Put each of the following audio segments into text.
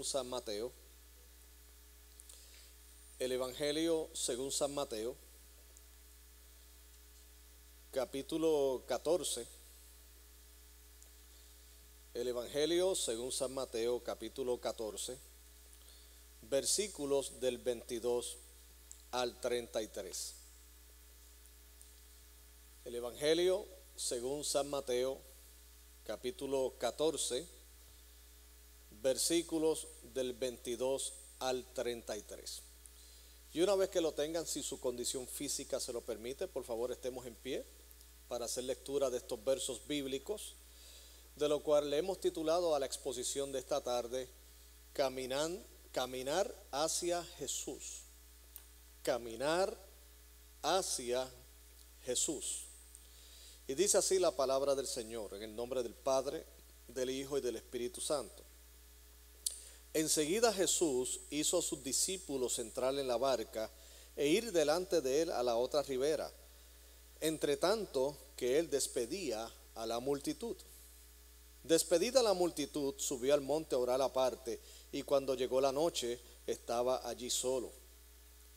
San Mateo. El Evangelio según San Mateo, capítulo 14. El Evangelio según San Mateo, capítulo 14, versículos del 22 al 33. El Evangelio según San Mateo, capítulo 14, versículos del 22 al 33. Y una vez que lo tengan, si su condición física se lo permite, por favor estemos en pie para hacer lectura de estos versos bíblicos, de lo cual le hemos titulado a la exposición de esta tarde, Caminar hacia Jesús. Caminar hacia Jesús. Y dice así la palabra del Señor, en el nombre del Padre, del Hijo y del Espíritu Santo. Enseguida Jesús hizo a sus discípulos entrar en la barca e ir delante de él a la otra ribera, entre tanto que él despedía a la multitud. Despedida la multitud, subió al monte a orar aparte, y cuando llegó la noche, estaba allí solo.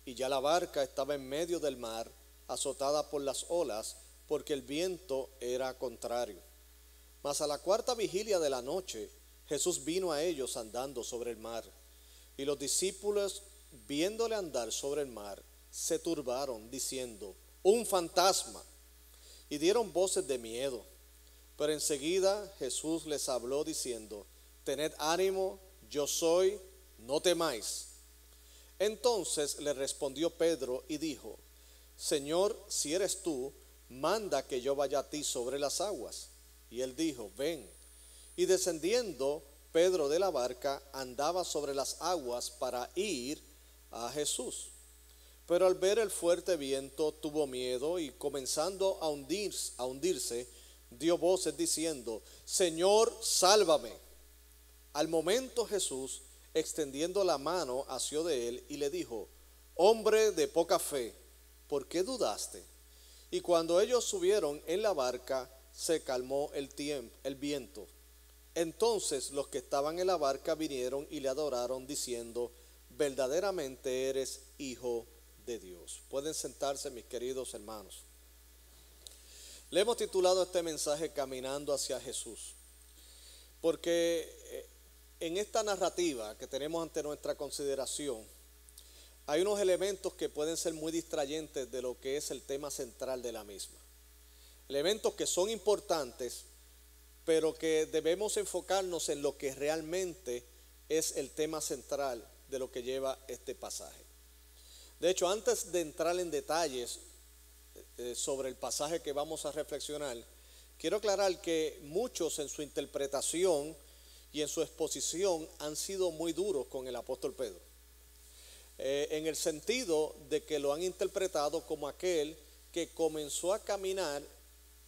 Y ya la barca estaba en medio del mar, azotada por las olas, porque el viento era contrario. Mas a la cuarta vigilia de la noche, Jesús vino a ellos andando sobre el mar. Y los discípulos, viéndole andar sobre el mar, se turbaron, diciendo: ¡un fantasma! Y dieron voces de miedo. Pero enseguida Jesús les habló diciendo: tened ánimo, yo soy, no temáis. Entonces le respondió Pedro y dijo: Señor, si eres tú, manda que yo vaya a ti sobre las aguas. Y él dijo: ven. Y descendiendo Pedro de la barca, andaba sobre las aguas para ir a Jesús. Pero al ver el fuerte viento tuvo miedo, y comenzando a hundirse, dio voces diciendo: Señor, sálvame. Al momento Jesús, extendiendo la mano, asió de él y le dijo: hombre de poca fe, ¿por qué dudaste? Y cuando ellos subieron en la barca, se calmó el viento. Entonces los que estaban en la barca vinieron y le adoraron, diciendo: verdaderamente eres Hijo de Dios. Pueden sentarse, mis queridos hermanos. Le hemos titulado este mensaje Caminando hacia Jesús, porque en esta narrativa que tenemos ante nuestra consideración, hay unos elementos que pueden ser muy distrayentes de lo que es el tema central de la misma. Elementos que son importantes, pero que debemos enfocarnos en lo que realmente es el tema central de lo que lleva este pasaje. De hecho, antes de entrar en detalles sobre el pasaje que vamos a reflexionar, quiero aclarar que muchos en su interpretación y en su exposición han sido muy duros con el apóstol Pedro, en el sentido de que lo han interpretado como aquel que comenzó a caminar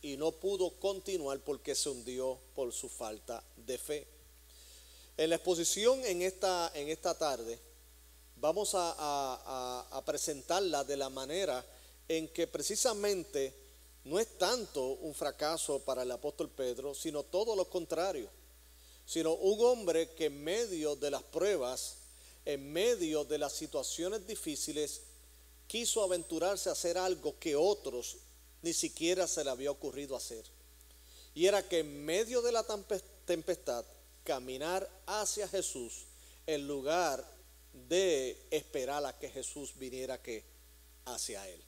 y no pudo continuar porque se hundió por su falta de fe. En la exposición en esta tarde vamos a presentarla de la manera en que precisamente no es tanto un fracaso para el apóstol Pedro, sino todo lo contrario, sino un hombre que en medio de las pruebas, en medio de las situaciones difíciles, quiso aventurarse a hacer algo que otros ni siquiera se le había ocurrido hacer. Y era que en medio de la tempestad, caminar hacia Jesús en lugar de esperar a que Jesús viniera hacia él.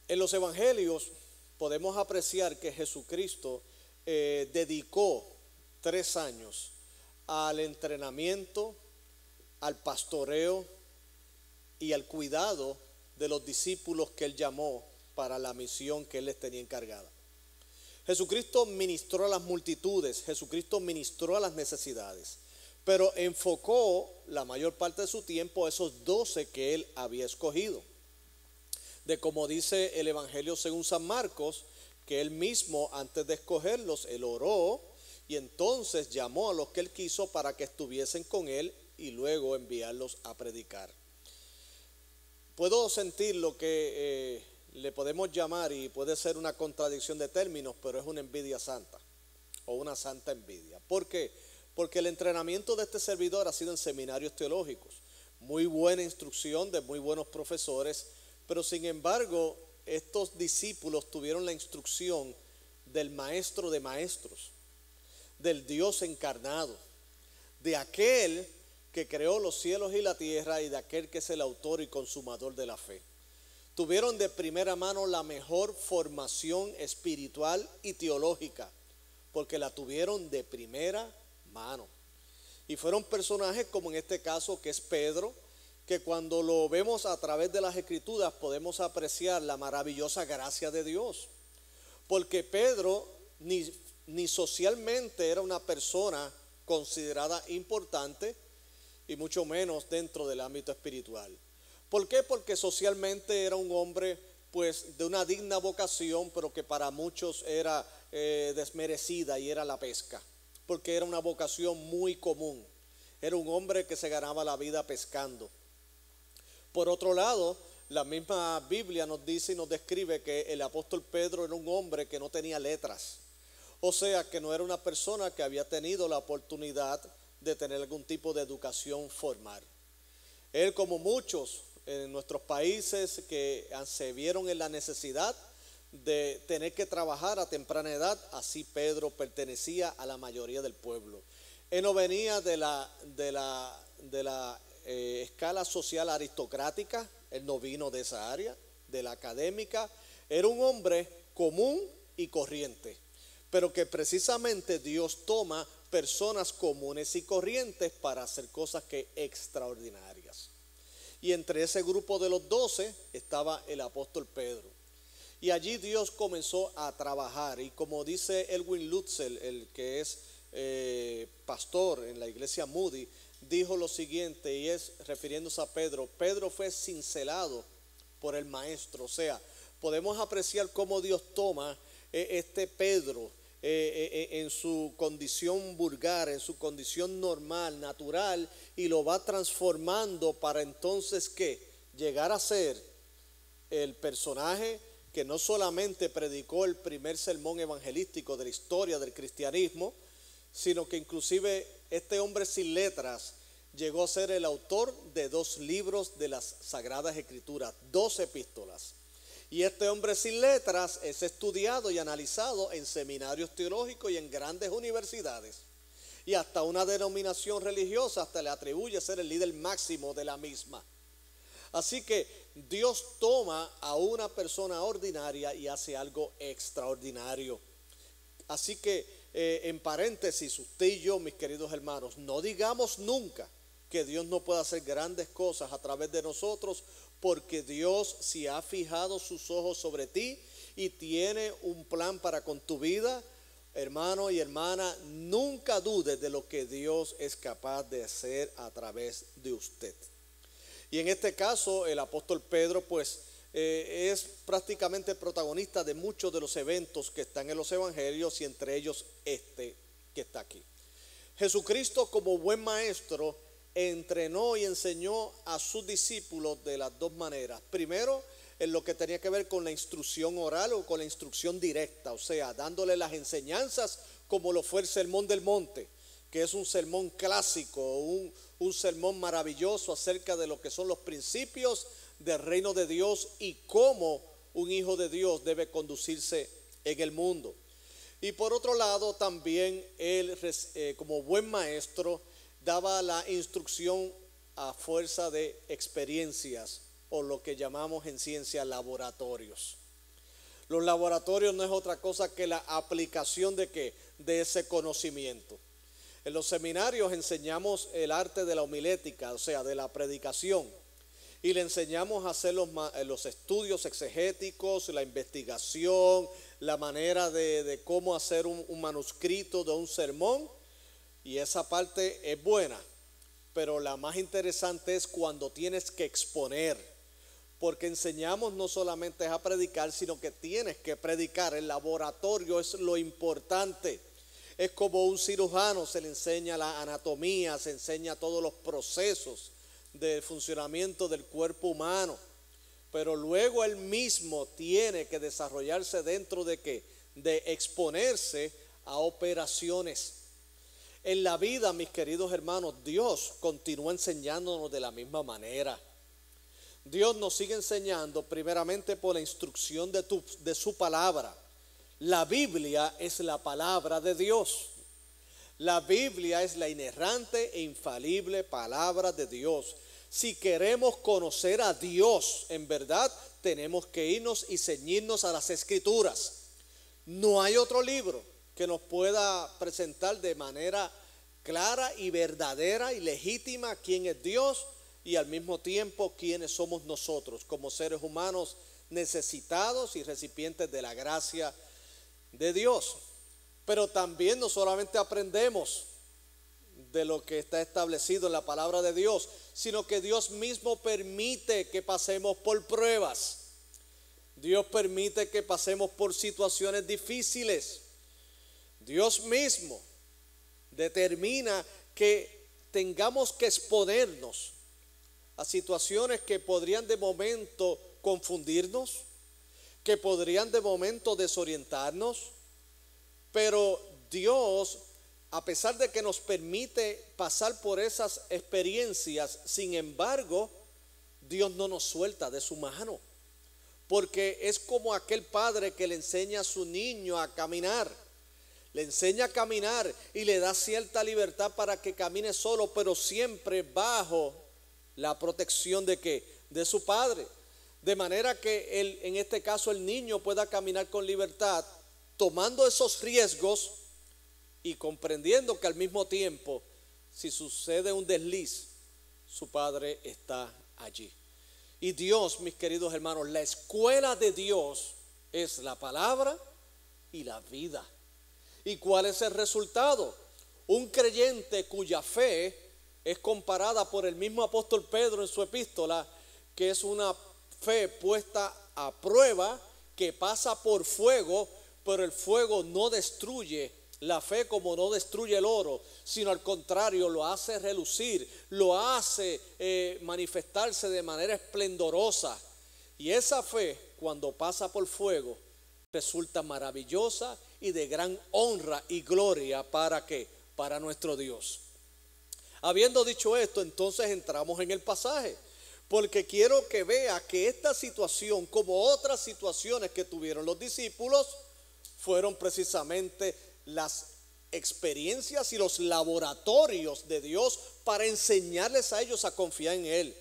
En los evangelios podemos apreciar que Jesucristo dedicó 3 años al entrenamiento, al pastoreo y al cuidado de los discípulos que él llamó para la misión que él les tenía encargada. Jesucristo ministró a las multitudes, Jesucristo ministró a las necesidades, pero enfocó la mayor parte de su tiempo a esos 12 que él había escogido. De como dice el Evangelio según San Marcos, que él mismo antes de escogerlos, él oró y entonces llamó a los que él quiso para que estuviesen con él y luego enviarlos a predicar. Puedo sentir lo que le podemos llamar, y puede ser una contradicción de términos, pero es una envidia santa o una santa envidia. ¿Por qué? porque el entrenamiento de este servidor ha sido en seminarios teológicos. Muy buena instrucción de muy buenos profesores, pero sin embargo, estos discípulos tuvieron la instrucción del maestro de maestros, del Dios encarnado, de aquel que creó los cielos y la tierra y de aquel que es el autor y consumador de la fe. Tuvieron de primera mano la mejor formación espiritual y teológica, porque la tuvieron de primera mano. Y fueron personajes como en este caso que es Pedro, que cuando lo vemos a través de las Escrituras podemos apreciar la maravillosa gracia de Dios. Porque Pedro ni socialmente era una persona considerada importante y mucho menos dentro del ámbito espiritual. ¿Por qué? Porque socialmente era un hombre pues de una digna vocación, pero que para muchos era desmerecida, y era la pesca, porque era una vocación muy común. Era un hombre que se ganaba la vida pescando. Por otro lado, la misma Biblia nos dice y nos describe que el apóstol Pedro era un hombre que no tenía letras. O sea, que no era una persona que había tenido la oportunidad de tener algún tipo de educación formal. Él, como muchos en nuestros países que se vieron en la necesidad de tener que trabajar a temprana edad, así Pedro pertenecía a la mayoría del pueblo. Él no venía de la escala social aristocrática, él no vino de esa área, de la académica. Era un hombre común y corriente, pero que precisamente Dios toma personas comunes y corrientes para hacer cosas que extraordinarias. Y entre ese grupo de los 12 estaba el apóstol Pedro. Y allí Dios comenzó a trabajar. Y como dice Erwin Lutzel, el que es pastor en la iglesia Moody, dijo lo siguiente, y es refiriéndose a Pedro: Pedro fue cincelado por el maestro. O sea, podemos apreciar cómo Dios toma este Pedro en su condición vulgar, en su condición normal, natural, y lo va transformando para entonces ¿qué? Llegar a ser el personaje que no solamente predicó el primer sermón evangelístico de la historia del cristianismo, sino que inclusive este hombre sin letras llegó a ser el autor de 2 libros de las Sagradas Escrituras, 2 epístolas. Y este hombre sin letras es estudiado y analizado en seminarios teológicos y en grandes universidades. Y hasta una denominación religiosa hasta le atribuye ser el líder máximo de la misma. Así que Dios toma a una persona ordinaria y hace algo extraordinario. Así que en paréntesis, usted y yo, mis queridos hermanos, no digamos nunca que Dios no pueda hacer grandes cosas a través de nosotros, porque Dios sí ha fijado sus ojos sobre ti y tiene un plan para con tu vida. Hermano y hermana, nunca dudes de lo que Dios es capaz de hacer a través de usted. Y en este caso el apóstol Pedro pues es prácticamente protagonista de muchos de los eventos que están en los evangelios, y entre ellos este que está aquí. Jesucristo, como buen maestro, entrenó y enseñó a sus discípulos de las 2 maneras. Primero, en lo que tenía que ver con la instrucción oral o con la instrucción directa, o sea, dándole las enseñanzas como lo fue el Sermón del Monte, que es un sermón clásico, un sermón maravilloso acerca de lo que son los principios del reino de Dios y cómo un hijo de Dios debe conducirse en el mundo. Y por otro lado, también él, como buen maestro, daba la instrucción a fuerza de experiencias, o lo que llamamos en ciencia laboratorios. Los laboratorios no es otra cosa que la aplicación de ¿qué? De ese conocimiento. En los seminarios enseñamos el arte de la homilética, o sea, de la predicación, y le enseñamos a hacer los estudios exegéticos, la investigación, la manera de cómo hacer un manuscrito de un sermón. Y esa parte es buena, pero la más interesante es cuando tienes que exponer, porque enseñamos no solamente a predicar, sino que tienes que predicar. El laboratorio es lo importante. Es como un cirujano, se le enseña la anatomía, se enseña todos los procesos de funcionamiento del cuerpo humano, pero luego él mismo tiene que desarrollarse dentro de ¿qué? De exponerse a operaciones. En la vida, mis queridos hermanos, Dios continúa enseñándonos de la misma manera. Dios nos sigue enseñando primeramente por la instrucción de su palabra. La Biblia es la palabra de Dios. La Biblia es la inerrante e infalible palabra de Dios. Si queremos conocer a Dios en verdad, tenemos que irnos y ceñirnos a las Escrituras. No hay otro libro que nos pueda presentar de manera clara y verdadera y legítima quién es Dios y al mismo tiempo quiénes somos nosotros como seres humanos necesitados y recipientes de la gracia de Dios. Pero también no solamente aprendemos de lo que está establecido en la palabra de Dios, sino que Dios mismo permite que pasemos por pruebas. Dios permite que pasemos por situaciones difíciles. Dios mismo determina que tengamos que exponernos a situaciones que podrían de momento confundirnos, que podrían de momento desorientarnos, pero Dios, a pesar de que nos permite pasar por esas experiencias, sin embargo, Dios no nos suelta de su mano, porque es como aquel padre que le enseña a su niño a caminar. Le enseña a caminar y le da cierta libertad para que camine solo, pero siempre bajo la protección de su padre. De manera que en este caso el niño pueda caminar con libertad, tomando esos riesgos y comprendiendo que al mismo tiempo, si sucede un desliz, su padre está allí. Y Dios, mis queridos hermanos, la escuela de Dios es la palabra y la vida. ¿Y cuál es el resultado? Un creyente cuya fe es comparada por el mismo apóstol Pedro en su epístola, que es una fe puesta a prueba, que pasa por fuego, pero el fuego no destruye la fe como no destruye el oro, sino al contrario, lo hace relucir, lo hace manifestarse de manera esplendorosa. Y esa fe, cuando pasa por fuego, resulta maravillosa y de gran honra y gloria. ¿Para qué? Para nuestro Dios. Habiendo dicho esto, entonces entramos en el pasaje, porque quiero que vea que esta situación, como otras situaciones que tuvieron los discípulos, fueron precisamente las experiencias y los laboratorios de Dios para enseñarles a ellos a confiar en Él.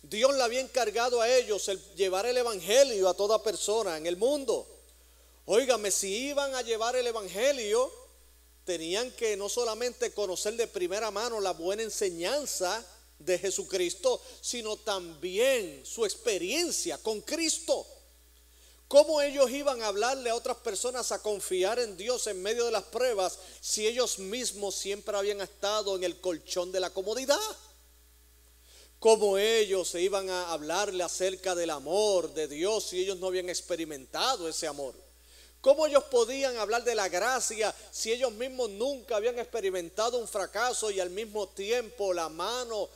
Dios le había encargado a ellos el llevar el evangelio a toda persona en el mundo. Óigame, si iban a llevar el evangelio, tenían que no solamente conocer de primera mano la buena enseñanza de Jesucristo, sino también su experiencia con Cristo. ¿Cómo ellos iban a hablarle a otras personas a confiar en Dios en medio de las pruebas si ellos mismos siempre habían estado en el colchón de la comodidad? ¿Cómo ellos se iban a hablarle acerca del amor de Dios si ellos no habían experimentado ese amor? ¿Cómo ellos podían hablar de la gracia si ellos mismos nunca habían experimentado un fracaso y al mismo tiempo la mano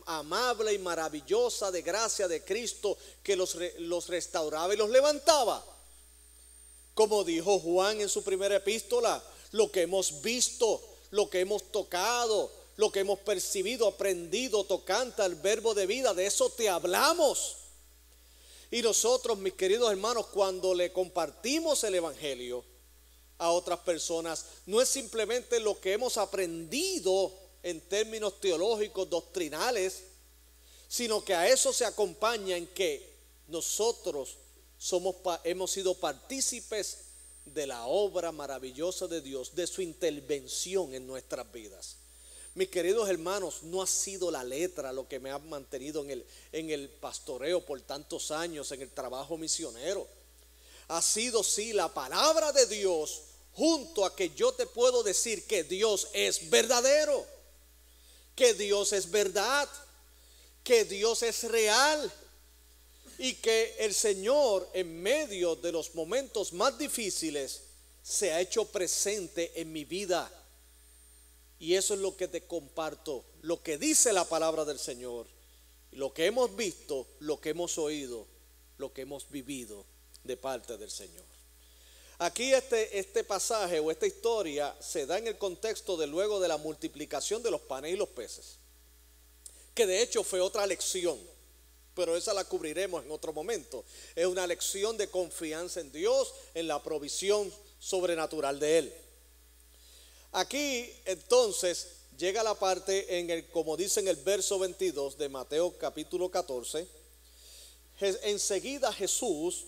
amable y maravillosa de gracia de Cristo que los restauraba y los levantaba? Como dijo Juan en su primera epístola, lo que hemos visto, lo que hemos tocado, lo que hemos percibido, aprendido, tocante al verbo de vida, de eso te hablamos. Y nosotros, mis queridos hermanos, cuando le compartimos el evangelio a otras personas, no es simplemente lo que hemos aprendido en términos teológicos, doctrinales, sino que a eso se acompaña en que nosotros hemos sido partícipes de la obra maravillosa de Dios, de su intervención en nuestras vidas. Mis queridos hermanos, no ha sido la letra lo que me ha mantenido en el pastoreo por tantos años, en el trabajo misionero. Ha sido sí la palabra de Dios, junto a que yo te puedo decir que Dios es verdadero, que Dios es verdad, que Dios es real y que el Señor en medio de los momentos más difíciles se ha hecho presente en mi vida. Y eso es lo que te comparto, lo que dice la palabra del Señor, lo que hemos visto, lo que hemos oído, lo que hemos vivido de parte del Señor. Aquí este pasaje o esta historia se da en el contexto de luego de la multiplicación de los panes y los peces, que de hecho fue otra lección, pero esa la cubriremos en otro momento. Es una lección de confianza en Dios, en la provisión sobrenatural de Él. Aquí entonces llega la parte como dice en el verso 22 de Mateo capítulo 14. Enseguida Jesús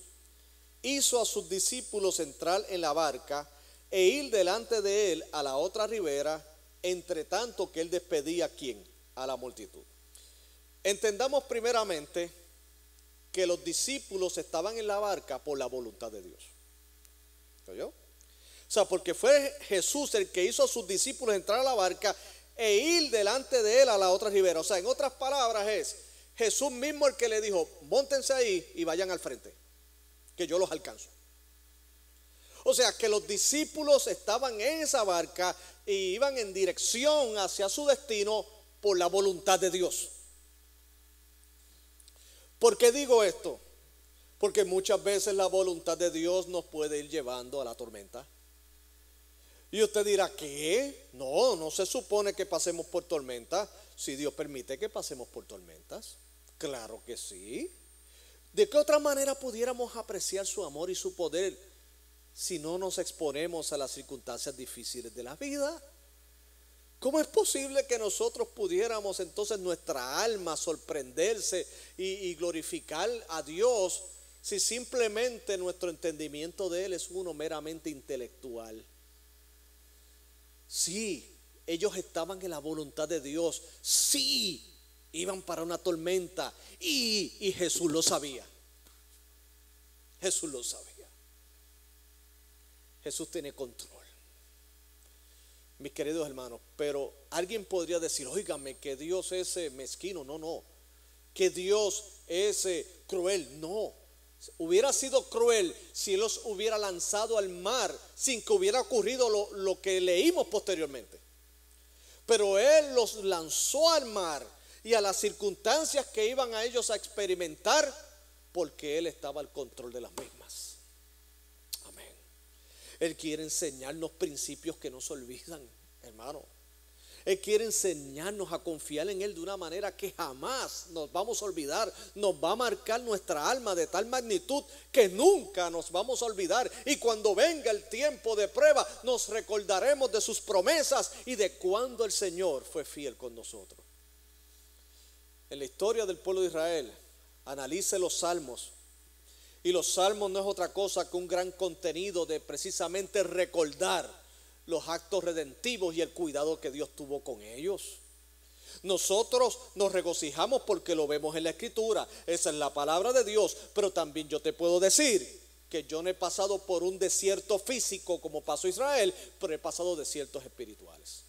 hizo a sus discípulos entrar en la barca e ir delante de él a la otra ribera, entre tanto que él despedía a la multitud. Entendamos primeramente que los discípulos estaban en la barca por la voluntad de Dios. ¿Oyó? O sea, porque fue Jesús el que hizo a sus discípulos entrar a la barca e ir delante de él a la otra ribera. O sea, en otras palabras es Jesús mismo el que le dijo, móntense ahí y vayan al frente, que yo los alcanzo. O sea, que los discípulos estaban en esa barca y iban en dirección hacia su destino por la voluntad de Dios. ¿Por qué digo esto? Porque muchas veces la voluntad de Dios nos puede ir llevando a la tormenta. Y usted dirá, ¿qué? No se supone que pasemos por tormentas. Si Dios permite que pasemos por tormentas, claro que sí. ¿De qué otra manera pudiéramos apreciar su amor y su poder si no nos exponemos a las circunstancias difíciles de la vida? ¿Cómo es posible que nosotros pudiéramos entonces nuestra alma sorprenderse y glorificar a Dios si simplemente nuestro entendimiento de Él es uno meramente intelectual? Sí, ellos estaban en la voluntad de Dios. Sí, iban para una tormenta y Jesús lo sabía. Jesús lo sabía. Jesús tiene control. Mis queridos hermanos, pero alguien podría decir, óigame, que Dios es mezquino. No, que Dios es cruel. No, hubiera sido cruel si Él los hubiera lanzado al mar sin que hubiera ocurrido lo que leímos posteriormente. Pero Él los lanzó al mar y a las circunstancias que iban a ellos a experimentar, porque Él estaba al control de las mismas. Amén. Él quiere enseñarnos principios que no se olvidan, hermano. Él quiere enseñarnos a confiar en Él de una manera que jamás nos vamos a olvidar. Nos va a marcar nuestra alma de tal magnitud que nunca nos vamos a olvidar. Y cuando venga el tiempo de prueba, nos recordaremos de sus promesas y de cuando el Señor fue fiel con nosotros. En la historia del pueblo de Israel, analice los salmos. Y los salmos no es otra cosa que un gran contenido de precisamente recordar los actos redentivos y el cuidado que Dios tuvo con ellos. Nosotros nos regocijamos porque lo vemos en la Escritura. Esa es la palabra de Dios. Pero también yo te puedo decir que yo no he pasado por un desierto físico como pasó Israel, pero he pasado desiertos espirituales.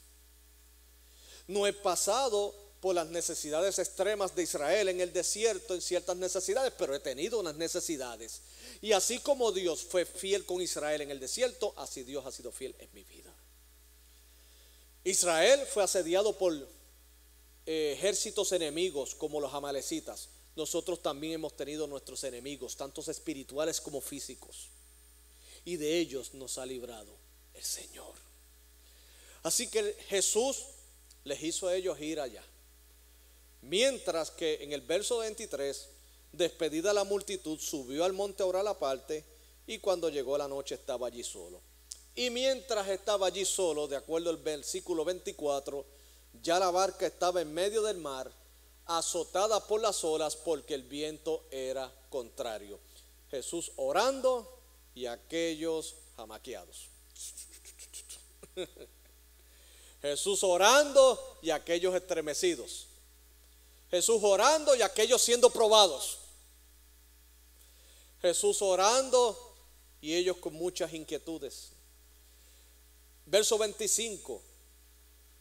No he pasado por las necesidades extremas de Israel en el desierto, en ciertas necesidades, pero he tenido unas necesidades. Y así como Dios fue fiel con Israel en el desierto, así Dios ha sido fiel en mi vida. Israel fue asediado por ejércitos enemigos como los amalecitas. Nosotros también hemos tenido nuestros enemigos, tanto espirituales como físicos. Y de ellos nos ha librado el Señor. Así que Jesús les hizo a ellos ir allá. Mientras que en el verso 23, despedida la multitud, subió al monte a orar aparte, y cuando llegó la noche estaba allí solo. Y mientras estaba allí solo, de acuerdo al versículo 24, ya la barca estaba en medio del mar, azotada por las olas, porque el viento era contrario. Jesús orando y aquellos jamaqueados. Jesús orando y aquellos estremecidos. Jesús orando y aquellos siendo probados. Jesús orando y ellos con muchas inquietudes. Verso 25,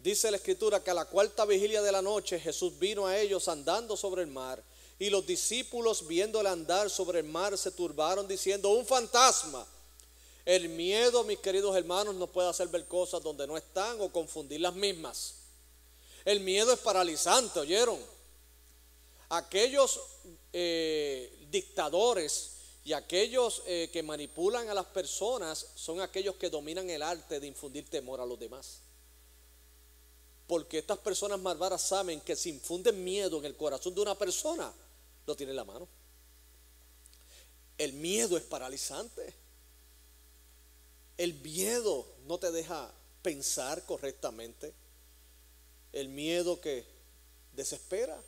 dice la Escritura que a la cuarta vigilia de la noche Jesús vino a ellos andando sobre el mar, y los discípulos viéndole andar sobre el mar se turbaron diciendo: un fantasma. El miedo, mis queridos hermanos, nos puede hacer ver cosas donde no están o confundir las mismas. El miedo es paralizante, ¿oyeron? Aquellos dictadores Y aquellos que manipulan a las personas son aquellos que dominan el arte de infundir temor a los demás. Porque estas personas malvadas saben que si infunden miedo en el corazón de una persona, lo tiene en la mano. El miedo es paralizante. El miedo no te deja pensar correctamente. El miedo que desespera.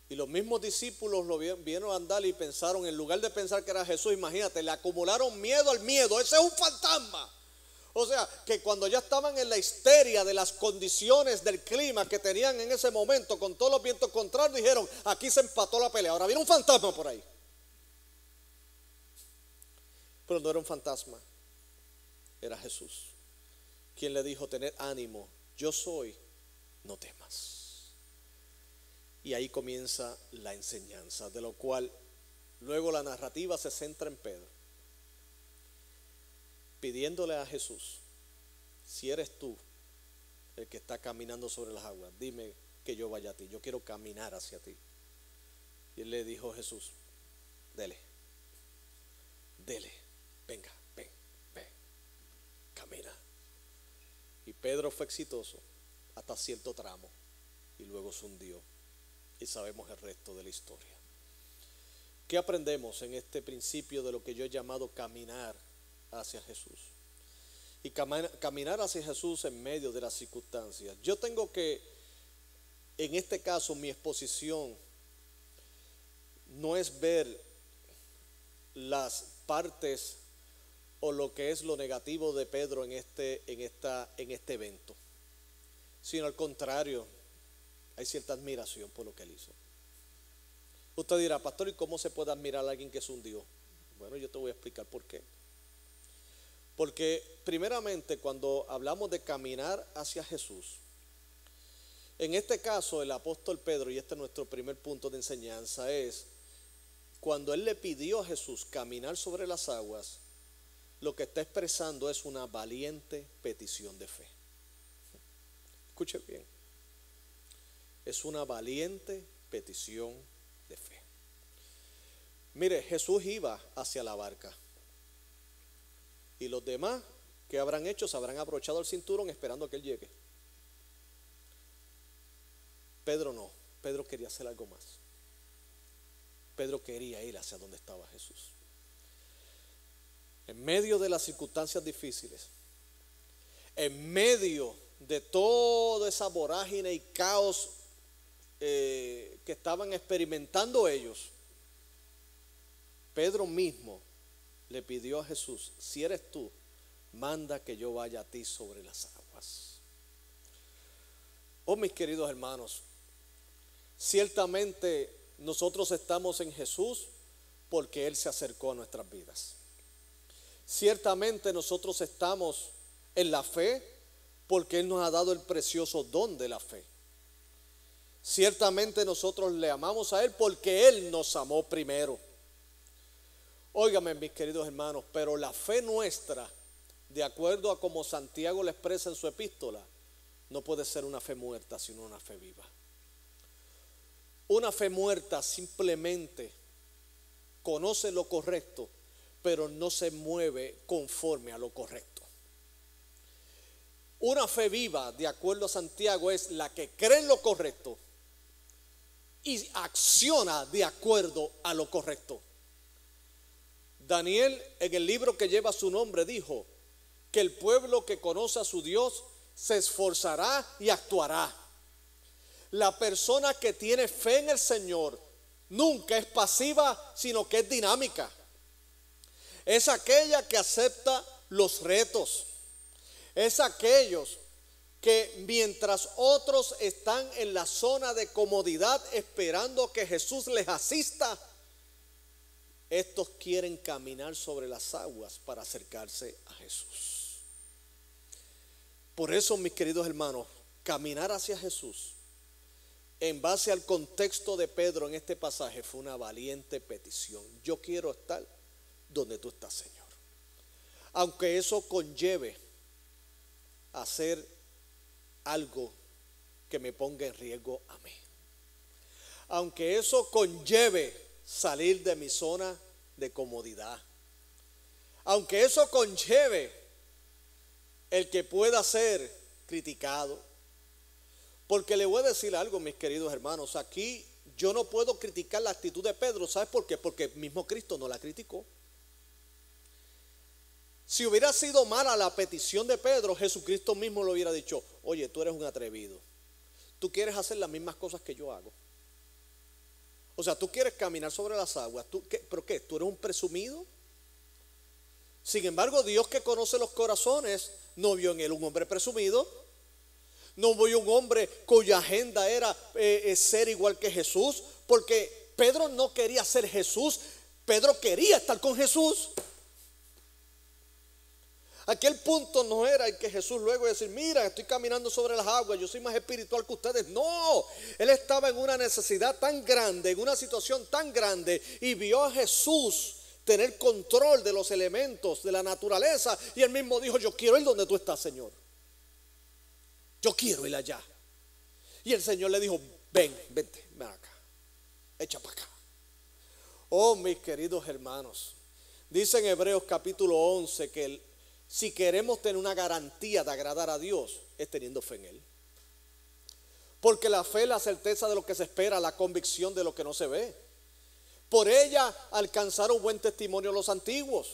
Y los mismos discípulos lo vieron andar y pensaron, en lugar de pensar que era Jesús, imagínate, le acumularon miedo al miedo. Ese es un fantasma. O sea, que cuando ya estaban en la histeria de las condiciones del clima que tenían en ese momento, con todos los vientos contrarios, dijeron, aquí se empató la pelea. Ahora viene un fantasma por ahí. Pero no era un fantasma, era Jesús, quien le dijo, tened ánimo, yo soy, no temas. Y ahí comienza la enseñanza, de lo cual luego la narrativa se centra en Pedro, pidiéndole a Jesús, si eres tú el que está caminando sobre las aguas, dime que yo vaya a ti, yo quiero caminar hacia ti. Y él le dijo a Jesús, dele, venga, ven, camina. Y Pedro fue exitoso hasta cierto tramo y luego se hundió. Y sabemos el resto de la historia. ¿Qué aprendemos en este principio de lo que yo he llamado caminar hacia Jesús? Y caminar hacia Jesús en medio de las circunstancias. Yo tengo que, en este caso, mi exposición no es ver las partes o lo que es lo negativo de Pedro en este evento, sino al contrario, hay cierta admiración por lo que él hizo. Usted dirá, pastor, ¿y cómo se puede admirar a alguien que se hundió? Bueno, yo te voy a explicar por qué. Porque primeramente, cuando hablamos de caminar hacia Jesús, en este caso el apóstol Pedro, y este es nuestro primer punto de enseñanza, es cuando él le pidió a Jesús caminar sobre las aguas, lo que está expresando es una valiente petición de fe. Escuche bien. Es una valiente petición de fe. Mire, Jesús iba hacia la barca. Y los demás, ¿qué habrán hecho? Se habrán abrochado el cinturón esperando a que él llegue. Pedro no. Pedro quería hacer algo más. Pedro quería ir hacia donde estaba Jesús. En medio de las circunstancias difíciles, en medio de toda esa vorágine y caos que estaban experimentando ellos, Pedro mismo le pidió a Jesús, si eres tú, manda que yo vaya a ti sobre las aguas. Oh, mis queridos hermanos, ciertamente nosotros estamos en Jesús porque Él se acercó a nuestras vidas. Ciertamente nosotros estamos en la fe porque Él nos ha dado el precioso don de la fe. Ciertamente nosotros le amamos a Él porque Él nos amó primero. Óigame, mis queridos hermanos, pero la fe nuestra, de acuerdo a como Santiago le expresa en su epístola, no puede ser una fe muerta, sino una fe viva. Una fe muerta simplemente conoce lo correcto, pero no se mueve conforme a lo correcto. Una fe viva, de acuerdo a Santiago, es la que cree en lo correcto y acciona de acuerdo a lo correcto. Daniel, en el libro que lleva su nombre, dijo que el pueblo que conoce a su Dios se esforzará y actuará. La persona que tiene fe en el Señor nunca es pasiva, sino que es dinámica. Es aquella que acepta los retos. Es aquellos que mientras otros están en la zona de comodidad esperando que Jesús les asista, estos quieren caminar sobre las aguas para acercarse a Jesús. Por eso, mis queridos hermanos, caminar hacia Jesús, en base al contexto de Pedro en este pasaje, fue una valiente petición. Yo quiero estar donde tú estás, Señor. Aunque eso conlleve hacer algo que me ponga en riesgo a mí. Aunque eso conlleve salir de mi zona de comodidad. Aunque eso conlleve el que pueda ser criticado. Porque le voy a decir algo, mis queridos hermanos, aquí yo no puedo criticar la actitud de Pedro. ¿Sabes por qué? Porque mismo Cristo no la criticó. Si hubiera sido mala la petición de Pedro, Jesucristo mismo le hubiera dicho: oye, tú eres un atrevido, tú quieres hacer las mismas cosas que yo hago. O sea, tú quieres caminar sobre las aguas. ¿Pero qué? ¿Tú eres un presumido? Sin embargo, Dios, que conoce los corazones, no vio en él un hombre presumido. No vio un hombre cuya agenda era ser igual que Jesús. Porque Pedro no quería ser Jesús, Pedro quería estar con Jesús. Aquel punto no era el que Jesús luego decir: mira, estoy caminando sobre las aguas, yo soy más espiritual que ustedes. No, él estaba en una necesidad tan grande, en una situación tan grande, y vio a Jesús tener control de los elementos, de la naturaleza, y él mismo dijo: yo quiero ir donde tú estás, Señor. Yo quiero ir allá. Y el Señor le dijo: vente acá, echa para acá. Oh, mis queridos hermanos, dice en Hebreos capítulo 11 que si queremos tener una garantía de agradar a Dios, es teniendo fe en Él. Porque la fe es la certeza de lo que se espera, la convicción de lo que no se ve. Por ella alcanzaron buen testimonio los antiguos.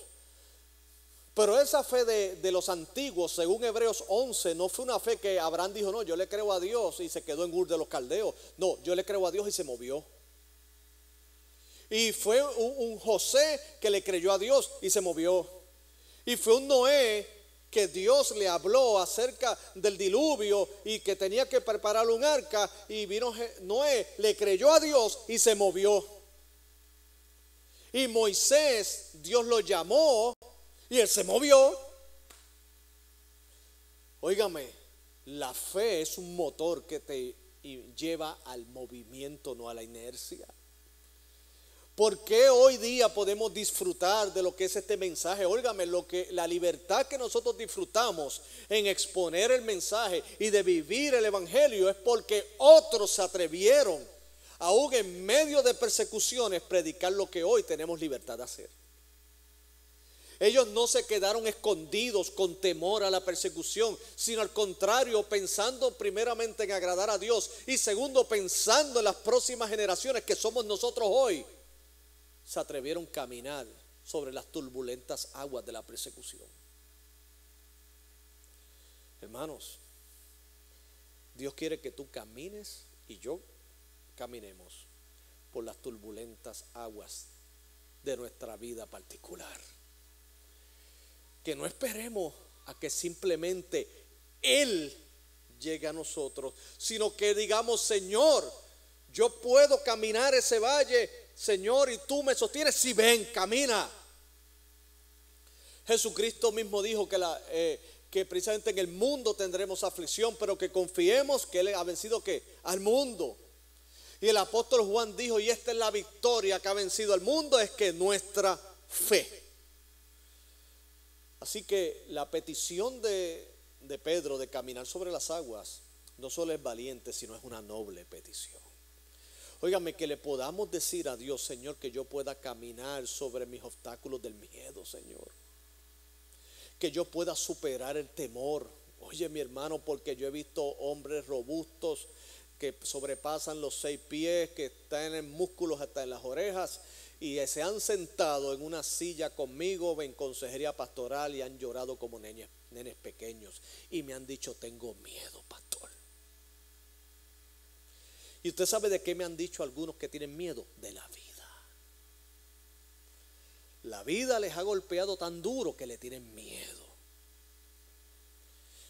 Pero esa fe de los antiguos, según Hebreos 11, no fue una fe que Abraham dijo: no, yo le creo a Dios, y se quedó en Ur de los Caldeos. No, yo le creo a Dios, y se movió. Y fue un José que le creyó a Dios y se movió. Y fue un Noé que Dios le habló acerca del diluvio y que tenía que preparar un arca, y vino Noé, le creyó a Dios y se movió. Y Moisés, Dios lo llamó y él se movió. Óigame, la fe es un motor que te lleva al movimiento, no a la inercia. ¿Por qué hoy día podemos disfrutar de lo que es este mensaje? Óigame, la libertad que nosotros disfrutamos en exponer el mensaje y de vivir el evangelio es porque otros se atrevieron, aún en medio de persecuciones, predicar lo que hoy tenemos libertad de hacer. Ellos no se quedaron escondidos con temor a la persecución, sino al contrario, pensando primeramente en agradar a Dios, y segundo, pensando en las próximas generaciones que somos nosotros hoy. Se atrevieron a caminar sobre las turbulentas aguas de la persecución. Hermanos, Dios quiere que tú camines y yo caminemos por las turbulentas aguas de nuestra vida particular. Que no esperemos a que simplemente Él llegue a nosotros, sino que digamos: Señor, yo puedo caminar ese valle, Señor, y tú me sostienes. Si ven, camina. Jesucristo mismo dijo que precisamente en el mundo tendremos aflicción, pero que confiemos que Él ha vencido ¿qué? Al mundo. Y el apóstol Juan dijo: y esta es la victoria que ha vencido al mundo, es que nuestra fe. Así que la petición de Pedro de caminar sobre las aguas no solo es valiente, sino es una noble petición. Óigame, que le podamos decir a Dios: Señor, que yo pueda caminar sobre mis obstáculos del miedo, Señor. Que yo pueda superar el temor. Oye, mi hermano, porque yo he visto hombres robustos que sobrepasan los 6 pies, que tienen músculos hasta en las orejas, y se han sentado en una silla conmigo en consejería pastoral y han llorado como nenes pequeños y me han dicho: tengo miedo, pastor. Y usted sabe de qué me han dicho algunos que tienen miedo: de la vida. La vida les ha golpeado tan duro que le tienen miedo.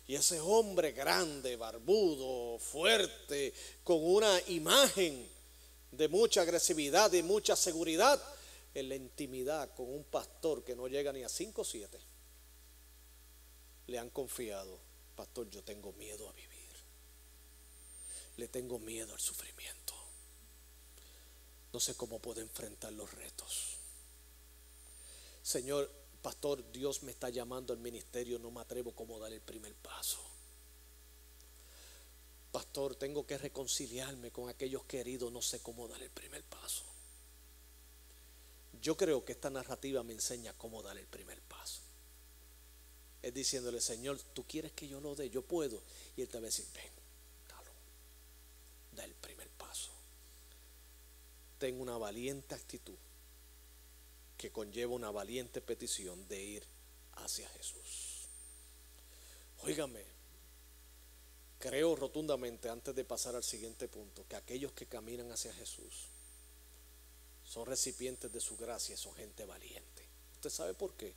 Y ese hombre grande, barbudo, fuerte, con una imagen de mucha agresividad y mucha seguridad, en la intimidad con un pastor que no llega ni a 5 o 7, le han confiado: pastor, yo tengo miedo a vivir. Le tengo miedo al sufrimiento. No sé cómo puedo enfrentar los retos. Señor, pastor, Dios me está llamando al ministerio, no me atrevo cómo dar el primer paso. Pastor, tengo que reconciliarme con aquellos queridos, no sé cómo dar el primer paso. Yo creo que esta narrativa me enseña cómo dar el primer paso. Es diciéndole, Señor, tú quieres que yo lo dé, yo puedo. Y Él te va a decir, ven, dalo, da el primer paso. Ten una valiente actitud que conlleva una valiente petición de ir hacia Jesús. Óigame, creo rotundamente, antes de pasar al siguiente punto, que aquellos que caminan hacia Jesús son recipientes de su gracia, son gente valiente. ¿Usted sabe por qué?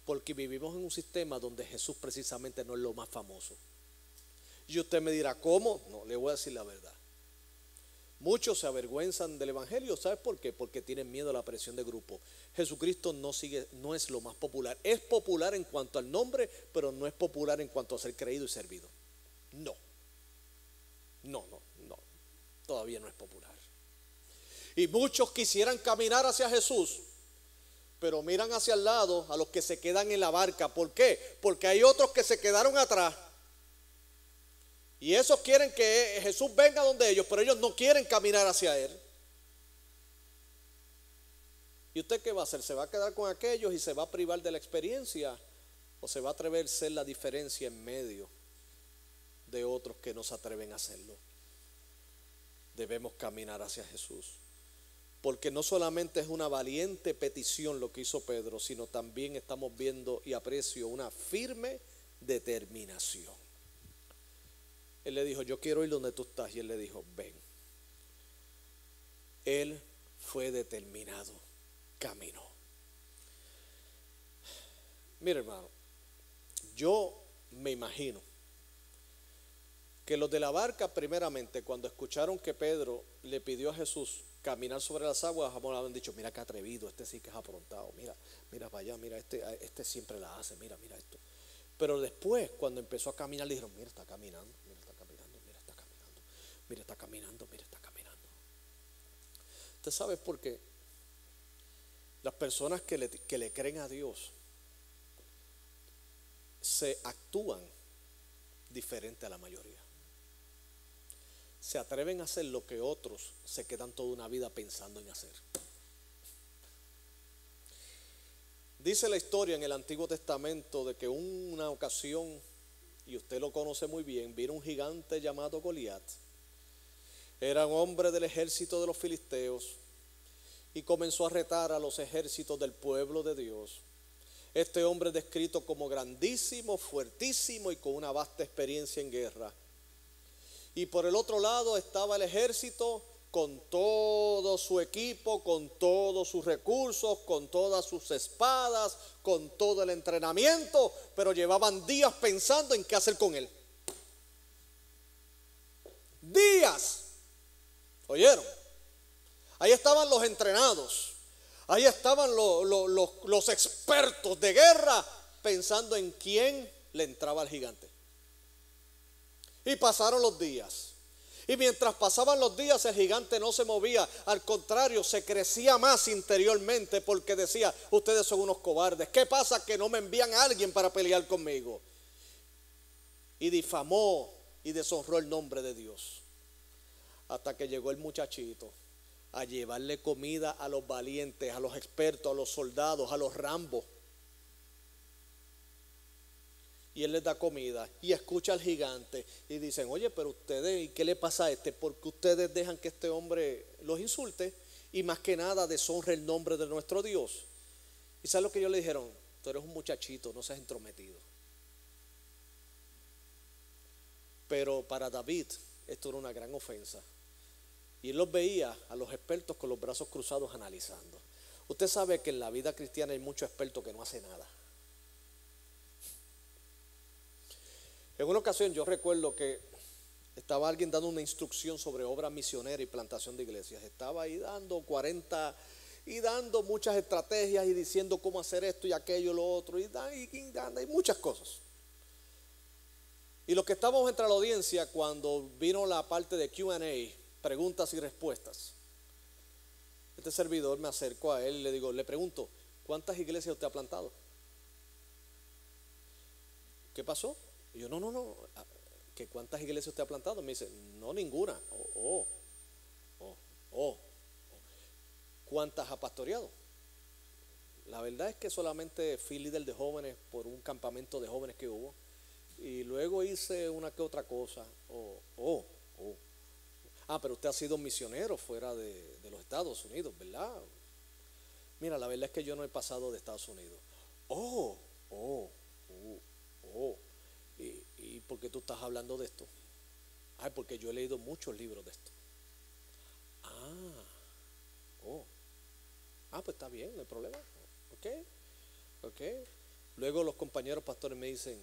Porque vivimos en un sistema donde Jesús precisamente no es lo más famoso. Y usted me dirá, ¿cómo? No, le voy a decir la verdad. Muchos se avergüenzan del evangelio. ¿Sabe por qué? Porque tienen miedo a la presión de grupo. Jesucristo no es lo más popular. Es popular en cuanto al nombre, pero no es popular en cuanto a ser creído y servido. No. Todavía no es popular. Y muchos quisieran caminar hacia Jesús, pero miran hacia el lado a los que se quedan en la barca. ¿Por qué? Porque hay otros que se quedaron atrás. Y esos quieren que Jesús venga donde ellos, pero ellos no quieren caminar hacia Él. ¿Y usted qué va a hacer? ¿Se va a quedar con aquellos y se va a privar de la experiencia? ¿O se va a atrever a ser la diferencia en medio de otros que no se atreven a hacerlo? Debemos caminar hacia Jesús. Porque no solamente es una valiente petición lo que hizo Pedro, sino también estamos viendo y aprecio una firme determinación. Él le dijo, yo quiero ir donde tú estás. Y él le dijo, ven. Él fue determinado, caminó. Mire, hermano, yo me imagino que los de la barca, primeramente, cuando escucharon que Pedro le pidió a Jesús caminar sobre las aguas, habían dicho, mira qué atrevido, este sí que es aprontado, mira para allá, mira, este siempre la hace, mira esto. Pero después, cuando empezó a caminar, le dijeron, mira, está caminando. ¿Usted sabe por qué? Las personas que le creen a Dios se actúan diferente a la mayoría. Se atreven a hacer lo que otros se quedan toda una vida pensando en hacer. Dice la historia en el Antiguo Testamento de que una ocasión, y usted lo conoce muy bien, vino un gigante llamado Goliat. Era un hombre del ejército de los filisteos y comenzó a retar a los ejércitos del pueblo de Dios. Este hombre es descrito como grandísimo, fuertísimo y con una vasta experiencia en guerra. Y por el otro lado estaba el ejército con todo su equipo, con todos sus recursos, con todas sus espadas, con todo el entrenamiento, pero llevaban días pensando en qué hacer con él. Días. ¿Oyeron? Ahí estaban los entrenados, ahí estaban los expertos de guerra pensando en quién le entraba al gigante. Y pasaron los días. Y mientras pasaban los días el gigante no se movía, al contrario, se crecía más interiormente porque decía, ustedes son unos cobardes, ¿qué pasa que no me envían a alguien para pelear conmigo? Y difamó y deshonró el nombre de Dios. Hasta que llegó el muchachito a llevarle comida a los valientes, a los expertos, a los soldados, a los Rambos. Y él les da comida y escucha al gigante y dicen, oye, pero ustedes, ¿y qué le pasa a este? Porque ustedes dejan que este hombre los insulte y más que nada deshonre el nombre de nuestro Dios. ¿Y sabes lo que ellos le dijeron? Tú eres un muchachito, no seas entrometido. Pero para David esto era una gran ofensa. Y él los veía a los expertos con los brazos cruzados analizando. Usted sabe que en la vida cristiana hay muchos expertos que no hacen nada. En una ocasión yo recuerdo que estaba alguien dando una instrucción sobre obra misionera y plantación de iglesias. Estaba ahí dando 40 y dando muchas estrategias y diciendo cómo hacer esto y aquello y lo otro y muchas cosas. Y los que estábamos entre la audiencia, cuando vino la parte de Q&A, preguntas y respuestas, este servidor me acercó a él y le pregunto, ¿cuántas iglesias usted ha plantado? ¿Qué pasó? Y yo, no, ¿que cuántas iglesias usted ha plantado? Me dice, no, ninguna. ¿Cuántas ha pastoreado? La verdad es que solamente fui líder de jóvenes por un campamento de jóvenes que hubo. Y luego hice una que otra cosa. Pero usted ha sido misionero fuera de los Estados Unidos, ¿verdad? Mira, la verdad es que yo no he pasado de Estados Unidos. Oh, oh, oh, oh. ¿Y por qué tú estás hablando de esto? Ay, porque yo he leído muchos libros de esto. Oh. Pues está bien, no hay problema. Ok. Luego los compañeros pastores me dicen,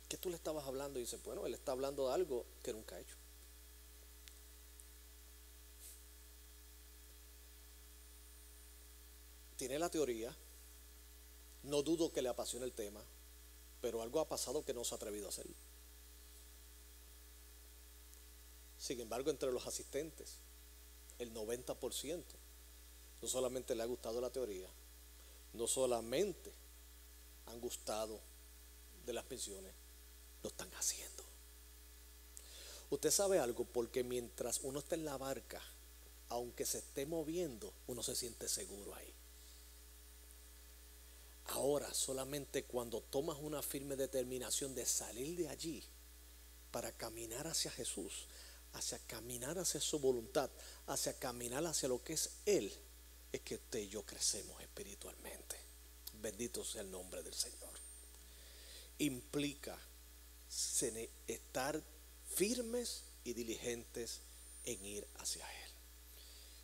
¿qué tú le estabas hablando? Y dice, bueno, él está hablando de algo que nunca ha hecho. Tiene la teoría, no dudo que le apasione el tema, pero algo ha pasado que no se ha atrevido a hacerlo. Sin embargo, entre los asistentes, el 90% no solamente le ha gustado la teoría, no solamente han gustado de las misiones, lo están haciendo. Usted sabe algo, porque mientras uno está en la barca, aunque se esté moviendo, uno se siente seguro ahí. Ahora, solamente cuando tomas una firme determinación de salir de allí para caminar hacia Jesús, hacia caminar hacia su voluntad, hacia caminar hacia lo que es Él, es que usted y yo crecemos espiritualmente. Bendito sea el nombre del Señor. Implica estar firmes y diligentes en ir hacia Él.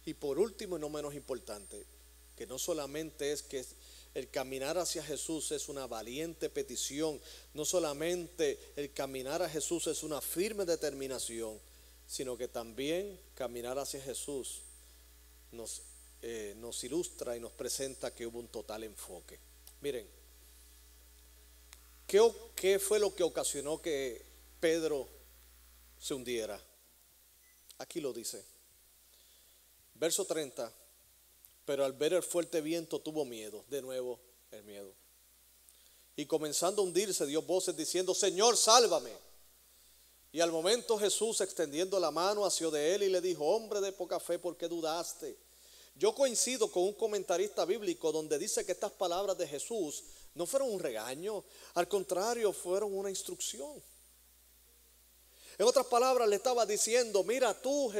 Y por último, y no menos importante, que no solamente es que el caminar hacia Jesús es una valiente petición, no solamente el caminar a Jesús es una firme determinación, sino que también caminar hacia Jesús nos ilustra y nos presenta que hubo un total enfoque. Miren, ¿qué fue lo que ocasionó que Pedro se hundiera? Aquí lo dice. Verso 30. Pero al ver el fuerte viento tuvo miedo. De nuevo el miedo. Y comenzando a hundirse dio voces diciendo, Señor, sálvame. Y al momento Jesús, extendiendo la mano, asió de él y le dijo, hombre de poca fe, ¿por qué dudaste? Yo coincido con un comentarista bíblico donde dice que estas palabras de Jesús no fueron un regaño, al contrario, fueron una instrucción. En otras palabras, le estaba diciendo, mira tú,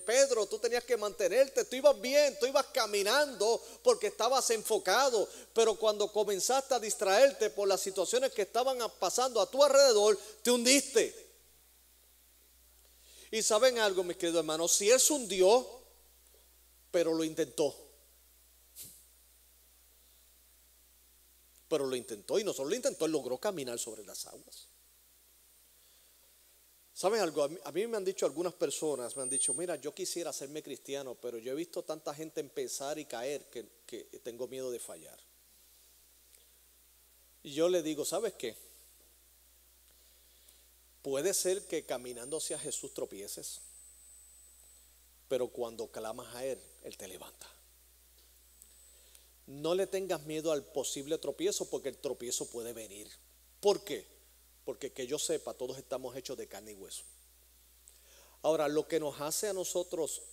Pedro, tú tenías que mantenerte, tú ibas bien, tú ibas caminando porque estabas enfocado, pero cuando comenzaste a distraerte por las situaciones que estaban pasando a tu alrededor, te hundiste. Y saben algo, mis queridos hermanos, si él se hundió, pero lo intentó. Pero lo intentó, y no solo lo intentó, él logró caminar sobre las aguas. ¿Saben algo? A mí me han dicho algunas personas, me han dicho, mira, yo quisiera hacerme cristiano, pero yo he visto tanta gente empezar y caer que tengo miedo de fallar. Y yo le digo, ¿sabes qué? Puede ser que caminando hacia Jesús tropieces, pero cuando clamas a Él, Él te levanta. No le tengas miedo al posible tropiezo, porque el tropiezo puede venir. ¿Por qué? Porque que yo sepa, todos estamos hechos de carne y hueso. Ahora, lo que nos hace a nosotros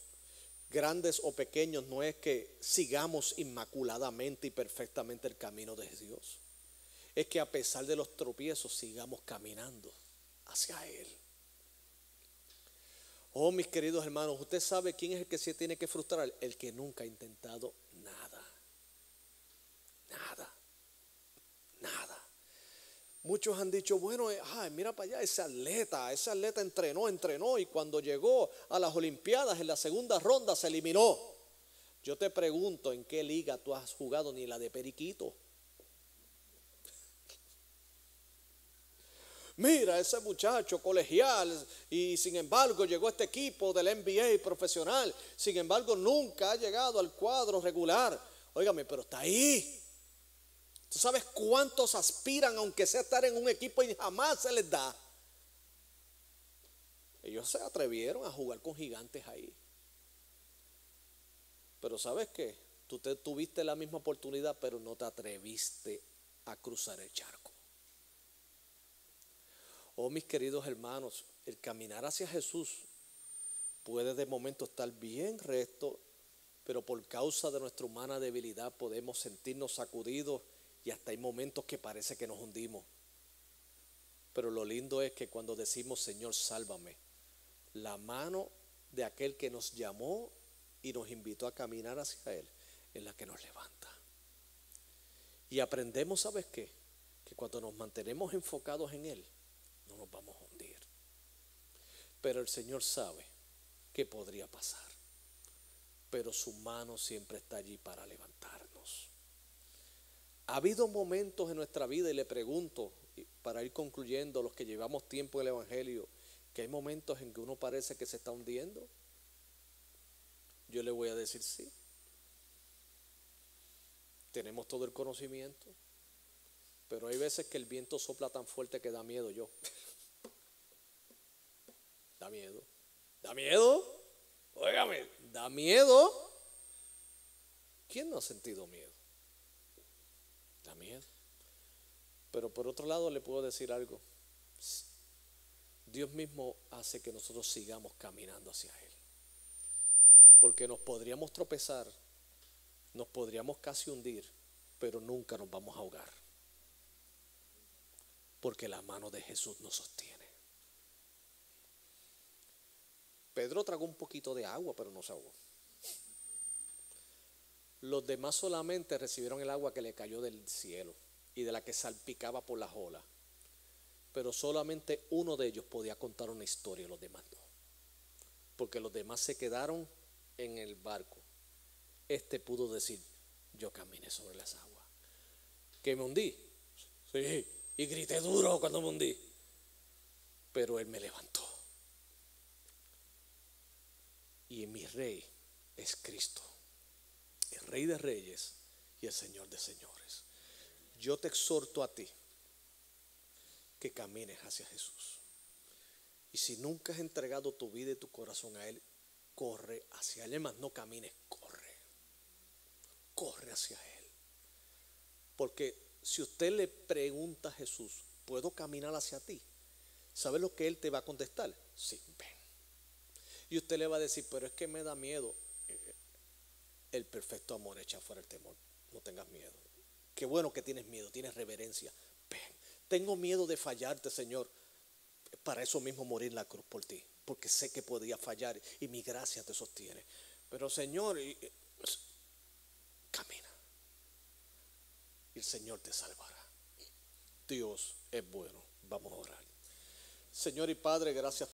grandes o pequeños no es que sigamos inmaculadamente y perfectamente el camino de Dios. Es que a pesar de los tropiezos sigamos caminando hacia Él. Oh, mis queridos hermanos, usted sabe quién es el que se tiene que frustrar. El que nunca ha intentado nada. Muchos han dicho, bueno, mira para allá, ese atleta entrenó y cuando llegó a las Olimpiadas en la segunda ronda se eliminó. Yo te pregunto, ¿en qué liga tú has jugado? Ni la de periquito. Mira, ese muchacho colegial y sin embargo llegó a este equipo del NBA profesional, sin embargo nunca ha llegado al cuadro regular. Óigame, pero está ahí. ¿Tú sabes cuántos aspiran aunque sea estar en un equipo y jamás se les da? Ellos se atrevieron a jugar con gigantes ahí. Pero ¿sabes qué? Tú tuviste la misma oportunidad, pero no te atreviste a cruzar el charco. Oh, mis queridos hermanos, el caminar hacia Jesús puede de momento estar bien recto, pero por causa de nuestra humana debilidad podemos sentirnos sacudidos y hasta hay momentos que parece que nos hundimos. Pero lo lindo es que cuando decimos, Señor, sálvame, la mano de aquel que nos llamó y nos invitó a caminar hacia Él es la que nos levanta. Y aprendemos, ¿sabes qué? Que cuando nos mantenemos enfocados en Él, no nos vamos a hundir. Pero el Señor sabe que podría pasar. Pero su mano siempre está allí para levantarnos. Ha habido momentos en nuestra vida, y le pregunto, para ir concluyendo, los que llevamos tiempo en el Evangelio, que hay momentos en que uno parece que se está hundiendo. Yo le voy a decir sí. Tenemos todo el conocimiento, pero hay veces que el viento sopla tan fuerte que da miedo yo. Da miedo. Da miedo. Óigame, da miedo. ¿Quién no ha sentido miedo? Da miedo. Pero por otro lado le puedo decir algo. Dios mismo hace que nosotros sigamos caminando hacia Él. Porque nos podríamos tropezar, nos podríamos casi hundir, pero nunca nos vamos a ahogar. Porque la mano de Jesús nos sostiene. Pedro tragó un poquito de agua, pero no se ahogó. Los demás solamente recibieron el agua que le cayó del cielo y de la que salpicaba por las olas. Pero solamente uno de ellos podía contar una historia, los demás no. Porque los demás se quedaron en el barco. Este pudo decir, yo caminé sobre las aguas. ¿Que me hundí? Sí, y grité duro cuando me hundí. Pero Él me levantó. Y mi rey es Cristo, el Rey de Reyes y el Señor de Señores. Yo te exhorto a ti que camines hacia Jesús. Y si nunca has entregado tu vida y tu corazón a Él, corre hacia Él. Además, no camines, corre. Corre hacia Él. Porque si usted le pregunta a Jesús, ¿puedo caminar hacia ti? ¿Sabe lo que Él te va a contestar? Sí, ven. Y usted le va a decir, pero es que me da miedo. El perfecto amor echa fuera el temor. No tengas miedo. Qué bueno que tienes miedo, tienes reverencia. Ven. Tengo miedo de fallarte, Señor. Para eso mismo morir en la cruz por ti. Porque sé que podía fallar y mi gracia te sostiene. Pero Señor, camina. Y el Señor te salvará. Dios es bueno. Vamos a orar. Señor y Padre, gracias